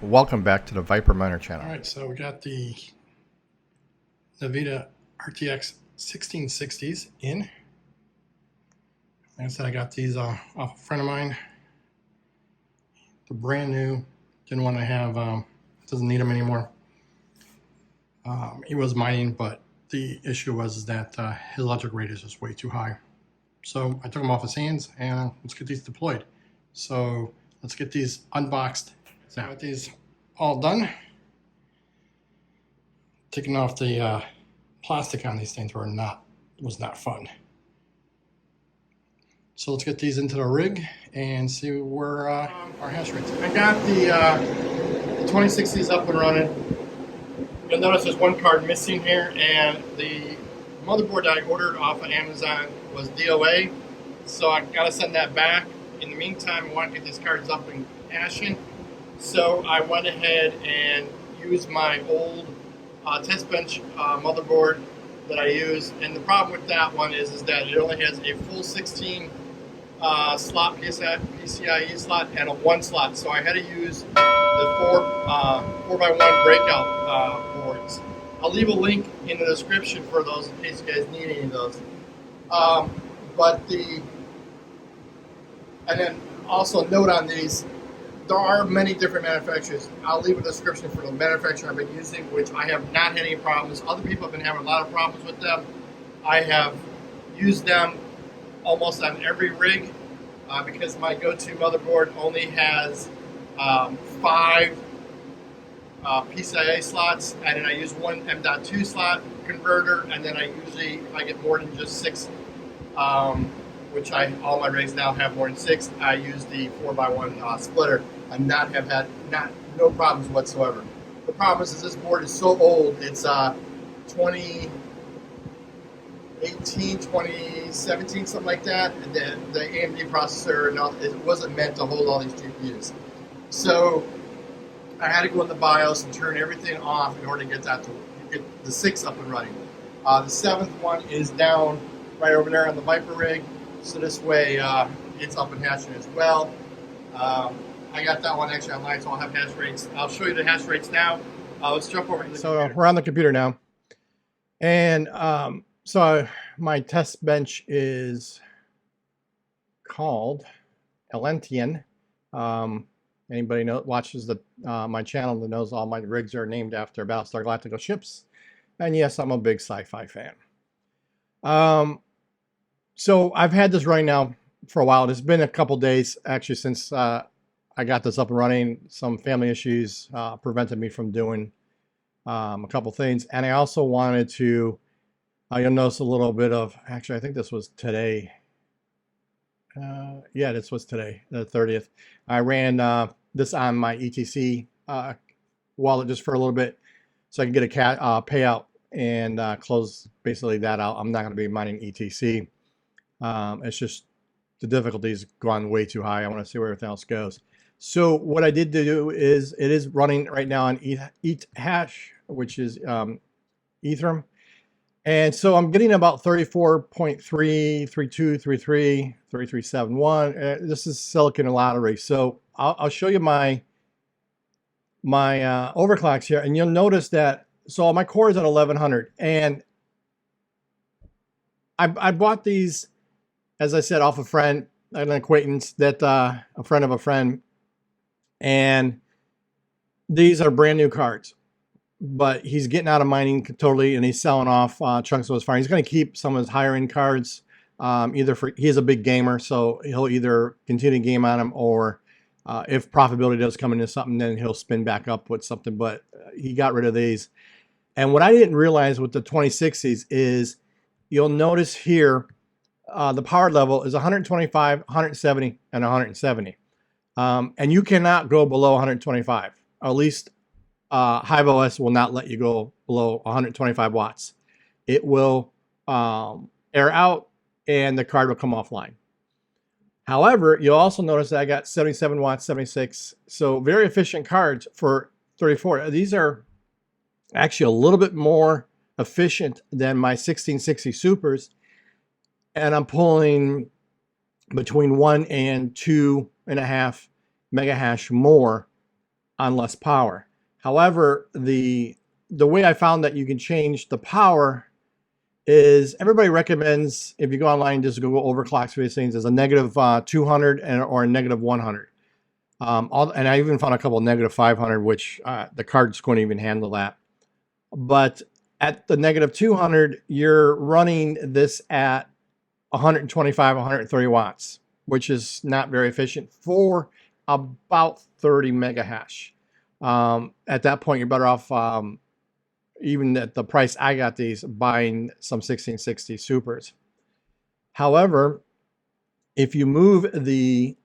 Welcome back to the Viper Miner channel. All right, so we got the ETH RTX 1660s in. Like I said, I got these off a friend of mine. They're brand new. Didn't want to have, doesn't need them anymore. He was mining, but the issue was that his electric rate is just way too high. So I took them off his hands and let's get these deployed. So let's get these unboxed. So I got these all done. Taking off the plastic on these things was not fun. So let's get these into the rig and see where our hash rates are. I got the 2060s up and running. You'll notice there's one card missing here, and the motherboard that I ordered off of Amazon was DOA, so I gotta send that back. In the meantime, I want to get these cards up and hashing, so I went ahead and used my old test bench motherboard that I use, and the problem with that one is that it only has a full 16 slot PCIe slot and a 1 slot, so I had to use the 4x1 breakout boards. I'll leave a link in the description for those in case you guys need any of those. And then also note on these, there are many different manufacturers. I'll leave a description for the manufacturer I've been using, which I have not had any problems. Other people have been having a lot of problems with them. I have used them almost on every rig because my go-to motherboard only has 5 PCIe slots, and then I use one M.2 slot converter, and then if I get more than just 6, which all my rigs now have more than 6, I use the 4x1 splitter and no problems whatsoever. The problem is this board is so old. It's 2018, 2017, something like that. And the AMD processor, it wasn't meant to hold all these GPUs. So I had to go in the BIOS and turn everything off in order to get the 6 up and running. The 7th one is down right over there on the Viper rig, so this way it's up and hashing as well. I got that one actually online, so I'll have hash rates. I'll show you the hash rates now. Let's jump over to the computer. We're on the computer now, and so my test bench is called Elentian. Anybody watches my channel that knows all my rigs are named after Battlestar Galactica ships, and yes, I'm a big sci-fi fan. So I've had this running now for a while. It's been a couple days actually since I got this up and running. Some family issues prevented me from doing a couple things, and I also wanted to. You'll notice a little bit of, actually, I think this was today. Yeah, this was today, the 30th. I ran this on my ETC wallet just for a little bit so I can get a payout and close basically that out. I'm not going to be mining ETC. It's just the difficulty's gone way too high. I want to see where everything else goes. So what I did do is it is running right now on ETH hash, which is Ethereum. And so I'm getting about 34.3, 32, 33, 3371. This is silicon lottery. So I'll show you my overclocks here, and you'll notice that. So my core is at 1100, and I bought these, as I said, off a friend, an acquaintance, that a friend of a friend, and these are brand new cards. But he's getting out of mining totally, and he's selling off chunks of his farm. He's going to keep some of his higher end cards. He's a big gamer, so he'll either continue to game on them, or if profitability does come into something, then he'll spin back up with something. But he got rid of these. And what I didn't realize with the 2060s is, you'll notice here the power level is 125, 170, and 170. And you cannot go below 125, or at least HIVEOS will not let you go below 125 watts. It will air out and the card will come offline. However, you'll also notice that I got 77 watts, 76. So very efficient cards for 34. These are actually a little bit more efficient than my 1660 Supers. And I'm pulling between 1 and 2.5 mega hash more on less power. However, the way I found that you can change the power is everybody recommends, if you go online, just Google overclocks for these things, is a negative 200 or a negative 100. And I even found a couple of negative 500, which the cards couldn't even handle that. But at the negative 200, you're running this at 125, 130 watts, which is not very efficient for about 30 mega hash. At that point, you're better off, even at the price I got these, buying some 1660 supers. However, if you move the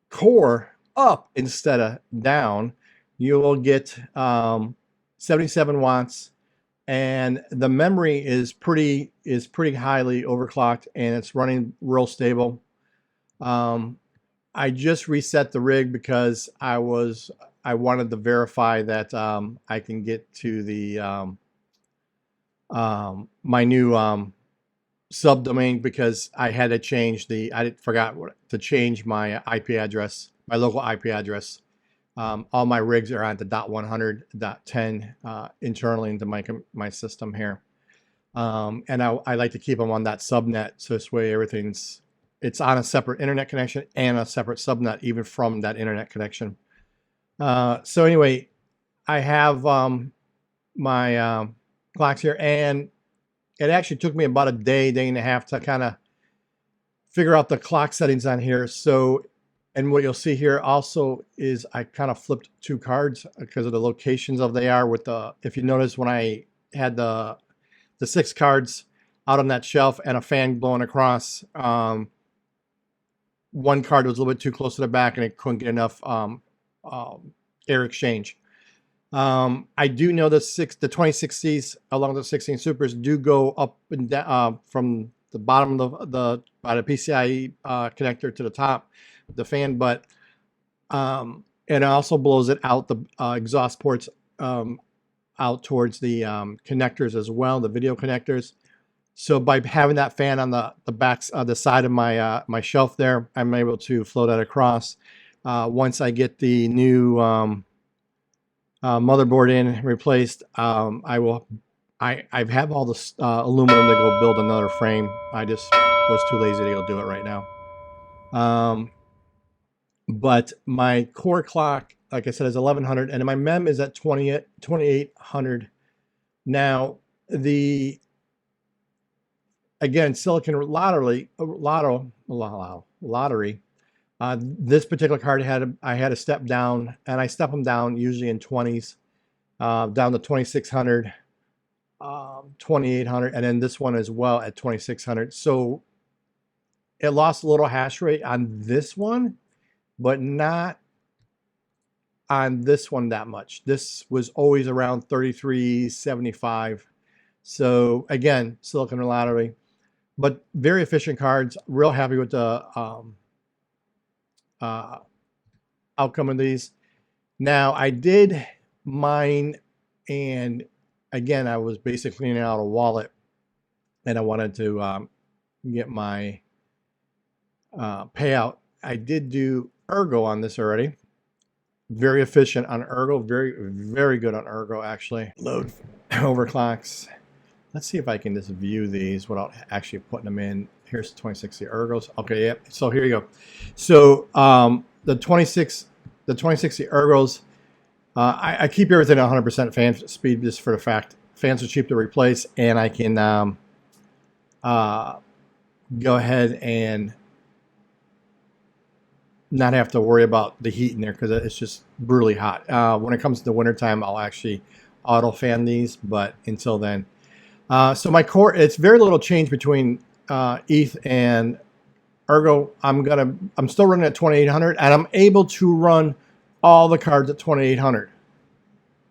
core up instead of down, you will get 77 watts, and the memory is pretty highly overclocked, and it's running real stable. I just reset the rig because I wanted to verify that I can get to the my new subdomain, because I had to change I forgot to change my IP address, my local IP address. All my rigs are on the .100.10 internally into my system here, and I like to keep them on that subnet, so this way it's on a separate internet connection and a separate subnet even from that internet connection. So anyway, I have my clocks here, and it actually took me about a day and a half to kind of figure out the clock settings on here. So, and what you'll see here also is I kind of flipped two cards because of the locations of they are with the, if you notice when I had the 6 cards out on that shelf and a fan blowing across, one card was a little bit too close to the back and it couldn't get enough air exchange. I do know the 2060s along with the 16 supers do go up and down from the bottom of the PCIe connector to the top, the fan, but and it also blows it out the exhaust ports out towards the connectors as well, the video connectors. So by having that fan on the backs the side of my my shelf there, I'm able to flow that across. Once I get the new motherboard in replaced, I have all the aluminum to go build another frame. I just was too lazy to go do it right now. But my core clock, like I said, is 1100, and my mem is at 2800. Now again, silicon lottery. This particular card I had to step down, and I step them down usually in 20s, down to 2600, 2800, and then this one as well at 2600. So it lost a little hash rate on this one, but not on this one that much. This was always around 3375. So again, silicon lottery, but very efficient cards. Real happy with the outcome of these. Now I did mine, and again I was basically cleaning out a wallet, and I wanted to get my payout. I did do ERGO on this already. Very efficient on ERGO, very good on ERGO actually. Load overclocks. Let's see if I can just view these without actually putting them in. Here's 2060 ERGOs. Okay, yeah. So here you go. So the 2060 ERGOs, I keep everything at 100% fan speed just for the fact fans are cheap to replace, and I can go ahead and not have to worry about the heat in there because it's just brutally hot. When it comes to the wintertime, I'll actually auto fan these, but until then. So my core, it's very little change between ETH and ERGO. I'm still running at 2800, and I'm able to run all the cards at 2800.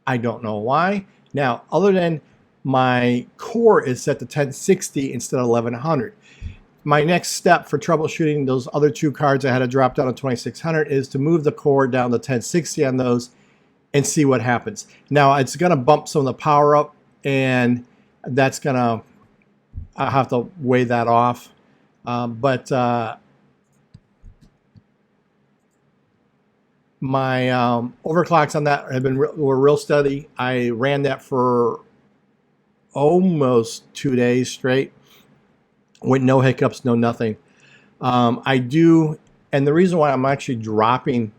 I don't know why. Now, other than my core is set to 1060 instead of 1100. My next step for troubleshooting those other 2 cards I had to drop down to 2600 is to move the core down to 1060 on those and see what happens. Now, it's going to bump some of the power up, and that's going to, I'll have to weigh that off. But My overclocks on that have been were real steady. I ran that for almost 2 days straight with no hiccups, no nothing. I do, and the reason why I'm actually dropping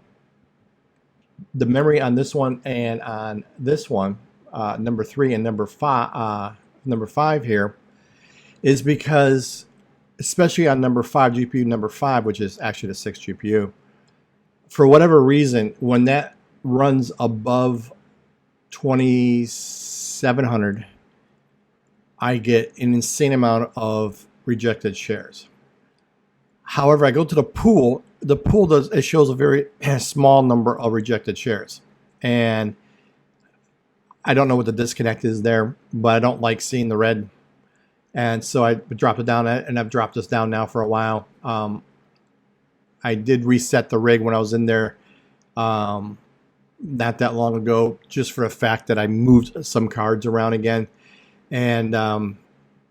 the memory on this one and on this one, number 3 and number 5 here, is because, especially on number 5, GPU number 5, which is actually the 6th GPU, for whatever reason, when that runs above 2700, I get an insane amount of rejected shares. However, I go to the pool. The pool it shows a very small number of rejected shares, and I don't know what the disconnect is there, but I don't like seeing the red, and so I dropped it down, and I've dropped this down now for a while. I did reset the rig when I was in there not that long ago, just for the fact that I moved some cards around again. And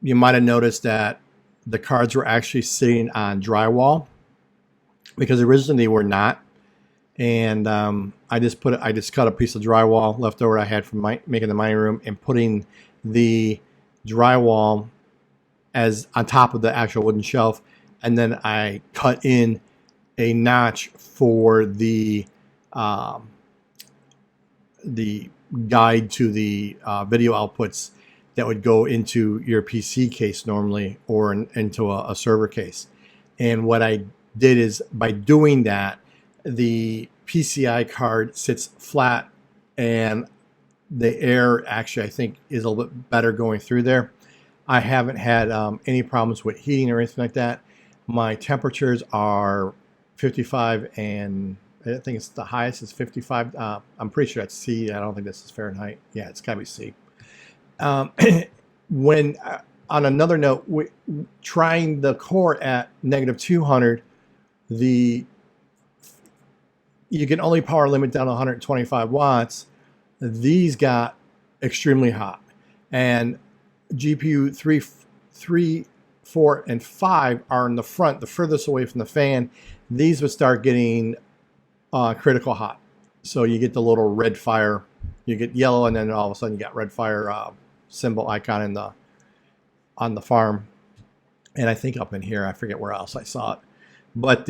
you might have noticed that the cards were actually sitting on drywall, because originally they were not. And I just cut a piece of drywall left over I had from making the mining room, and putting the drywall as on top of the actual wooden shelf, and then I cut in a notch for the guide to the video outputs that would go into your PC case normally, or into a server case. And what I did is, by doing that, the PCI card sits flat, and the air actually, I think, is a little bit better going through there. I haven't had any problems with heating or anything like that. My temperatures are 55, and I think it's the highest is 55. I'm pretty sure that's C. I don't think this is Fahrenheit. Yeah, it's gotta be C. When on another note, trying the core at -200, you can only power limit down to 125 watts. These got extremely hot, and GPU 3, 4, and 5 are in the front, the furthest away from the fan. These would start getting critical hot. So you get the little red fire, you get yellow, and then all of a sudden you got red fire symbol icon on the farm. And I think up in here, I forget where else I saw it. But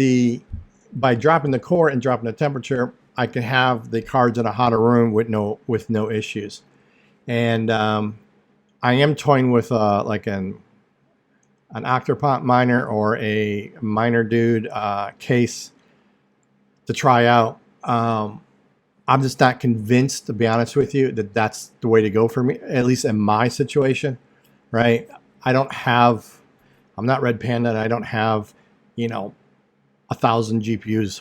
by dropping the core and dropping the temperature, I can have the cards in a hotter room with no issues. And I am toying with like an Octopop miner or a miner dude case to try out. I'm just not convinced, to be honest with you, that that's the way to go for me, at least in my situation, right? I'm not Red Panda, and I don't have, 1,000 GPUs.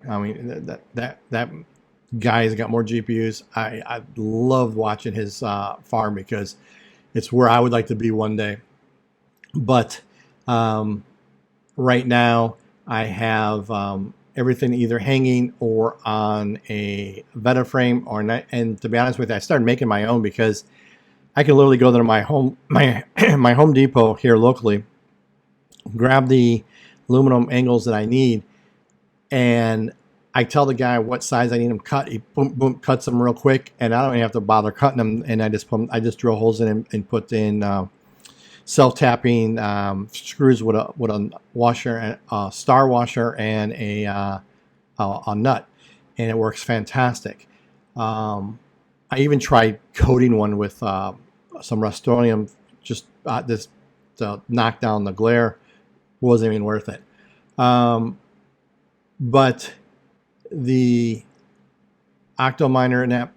I mean, that guy's got more GPUs. I love watching his farm, because it's where I would like to be one day. But right now I have everything either hanging or on a Veta frame, and to be honest with you, I started making my own, because I can literally go to my Home Depot here locally, grab the aluminum angles that I need, and I tell the guy what size I need them cut. He boom cuts them real quick, and I don't even have to bother cutting them. And I just drill holes in them and put in self-tapping screws with a washer, a star washer, and a nut, and it works fantastic. I even tried coating one with some Rust-Oleum just this to knock down the glare. Wasn't even worth it. But the Octominer and that,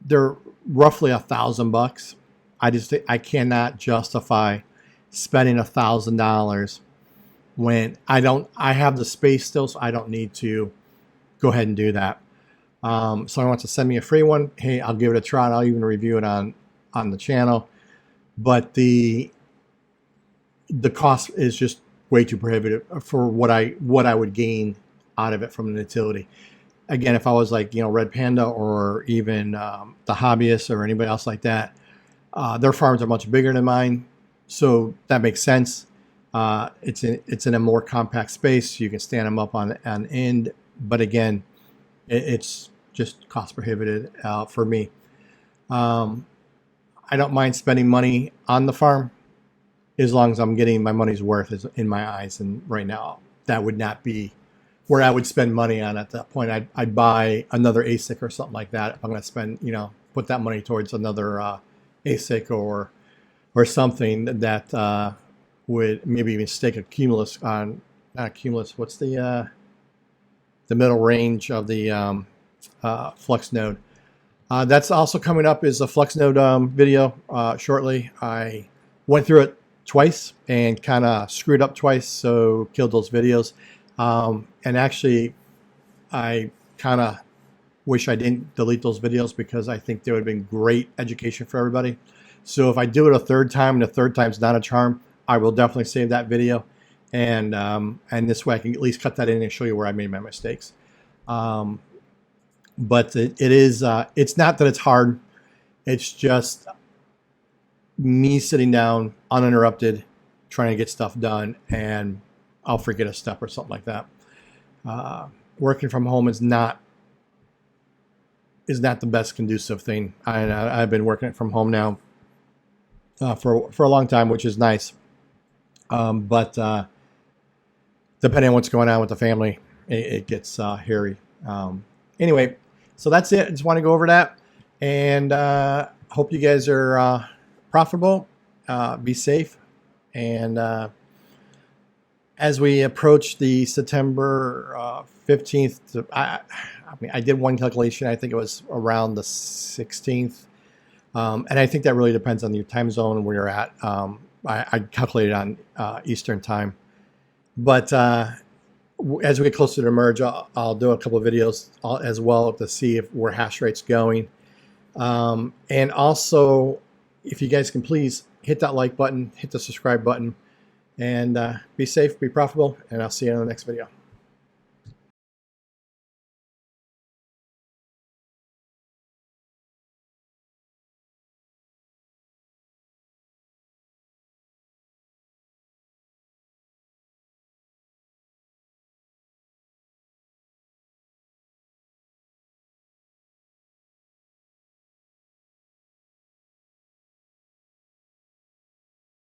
they're roughly $1,000. I cannot justify spending $1,000 when I have the space still, so I don't need to go ahead and do that. Someone wants to send me a free one. Hey, I'll give it a try. I'll even review it on the channel. But the cost is just way too prohibitive for what I would gain out of it from the utility. Again, if I was like, Red Panda, or even the HIVEOS or anybody else like that, their farms are much bigger than mine, so that makes sense. It's in a more compact space. You can stand them up on end. But again, it's just cost prohibitive for me. I don't mind spending money on the farm as long as I'm getting my money's worth in my eyes. And right now, that would not be where I would spend money on at that point. I'd buy another ASIC or something like that if I'm going to spend, put that money towards another ASIC or something that would maybe even stake a cumulus on, not a cumulus, what's the middle range of the Flux node. That's also coming up is a Flux node video shortly. I went through it twice and kind of screwed up twice, so killed those videos. And actually, I kind of wish I didn't delete those videos because I think they would have been great education for everybody. So if I do it a third time and the third time's not a charm, I will definitely save that video. And this way I can at least cut that in and show you where I made my mistakes. But it is, it's not that it's hard. It's just me sitting down uninterrupted, trying to get stuff done, and I'll forget a step or something like that. Working from home is not the best conducive thing. I've been working from home now for a long time, which is nice. But depending on what's going on with the family, it gets hairy. Anyway, so that's it. I just want to go over that, and hope you guys are profitable. Be safe, and as we approach the September 15th, I did one calculation. I think it was around the 16th, and I think that really depends on your time zone where you're at. I calculated on Eastern time, but as we get closer to merge, I'll do a couple of videos as well to see where hash rate's going. And also, if you guys can please hit that like button, hit the subscribe button, and be safe, be profitable, and I'll see you in the next video.